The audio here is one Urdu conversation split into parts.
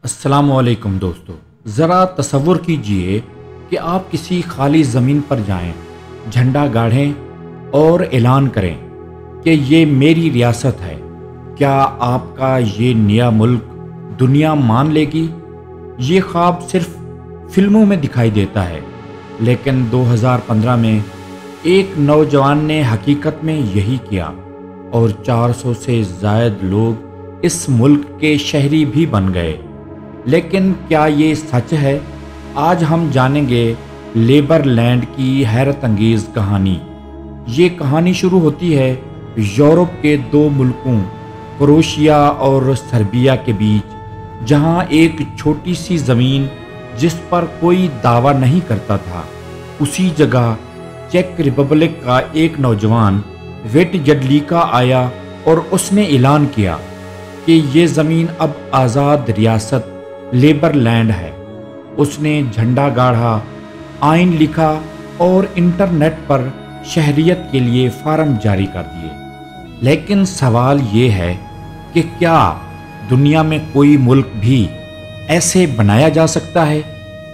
السلام علیکم دوستو، ذرا تصور کیجئے کہ آپ کسی خالی زمین پر جائیں، جھنڈا گاڑیں اور اعلان کریں کہ یہ میری ریاست ہے۔ کیا آپ کا یہ نیا ملک دنیا مان لے گی؟ یہ خواب صرف فلموں میں دکھائی دیتا ہے، لیکن 2015 میں ایک نوجوان نے حقیقت میں یہی کیا اور 400 سے زائد لوگ اس ملک کے شہری بھی بن گئے۔ لیکن کیا یہ سچ ہے؟ آج ہم جانیں گے لیبر لینڈ کی حیرت انگیز کہانی۔ یہ کہانی شروع ہوتی ہے یورپ کے دو ملکوں کروشیا اور سربیا کے بیچ، جہاں ایک چھوٹی سی زمین جس پر کوئی دعویٰ نہیں کرتا تھا، اسی جگہ چیک ریپبلک کا ایک نوجوان ویٹ جڈلیکا آیا اور اس نے اعلان کیا کہ یہ زمین اب آزاد ریاست لیبر لینڈ ہے۔ اس نے جھنڈا گاڑا، آئین لکھا اور انٹرنیٹ پر شہریت کے لیے فارم جاری کر دیے۔ لیکن سوال یہ ہے کہ کیا دنیا میں کوئی ملک بھی ایسے بنایا جا سکتا ہے؟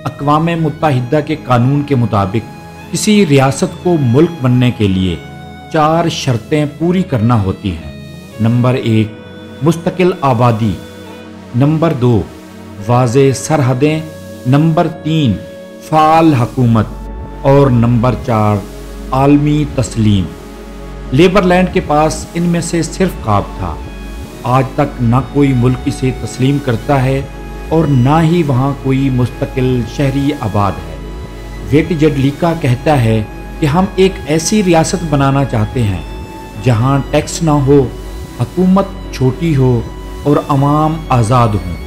اقوام متحدہ کے قانون کے مطابق کسی ریاست کو ملک بننے کے لیے 4 شرطیں پوری کرنا ہوتی ہیں۔ نمبر 1 مستقل آبادی، نمبر 2 واضح سرحدیں، نمبر 3 فعال حکومت اور نمبر 4 عالمی تسلیم۔ لیبر لینڈ کے پاس ان میں سے صرف خواب تھا۔ آج تک نہ کوئی ملک اسے تسلیم کرتا ہے اور نہ ہی وہاں کوئی مستقل شہری آباد ہے۔ ویٹ جڈلیکا کہتا ہے کہ ہم ایک ایسی ریاست بنانا چاہتے ہیں جہاں ٹیکس نہ ہو، حکومت چھوٹی ہو اور عوام آزاد ہوں۔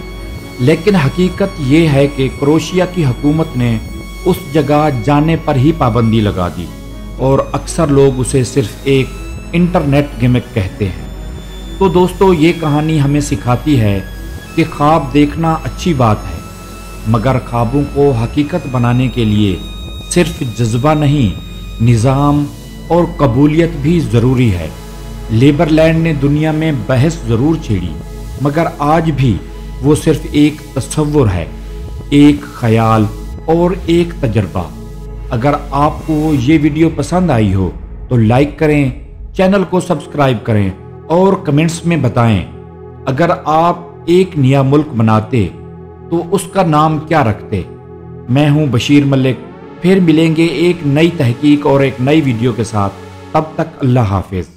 لیکن حقیقت یہ ہے کہ کروشیا کی حکومت نے اس جگہ جانے پر ہی پابندی لگا دی اور اکثر لوگ اسے صرف ایک انٹرنیٹ گمک کہتے ہیں۔ تو دوستو، یہ کہانی ہمیں سکھاتی ہے کہ خواب دیکھنا اچھی بات ہے، مگر خوابوں کو حقیقت بنانے کے لیے صرف جذبہ نہیں، نظام اور قبولیت بھی ضروری ہے۔ لیبر لینڈ نے دنیا میں بحث ضرور چھیڑی، مگر آج بھی وہ صرف ایک تصور ہے، ایک خیال اور ایک تجربہ۔ اگر آپ کو یہ ویڈیو پسند آئی ہو تو لائک کریں، چینل کو سبسکرائب کریں اور کمنٹس میں بتائیں اگر آپ ایک نیا ملک بناتے تو اس کا نام کیا رکھتے۔ میں ہوں بشیر ملک، پھر ملیں گے ایک نئی تحقیق اور ایک نئی ویڈیو کے ساتھ۔ تب تک اللہ حافظ۔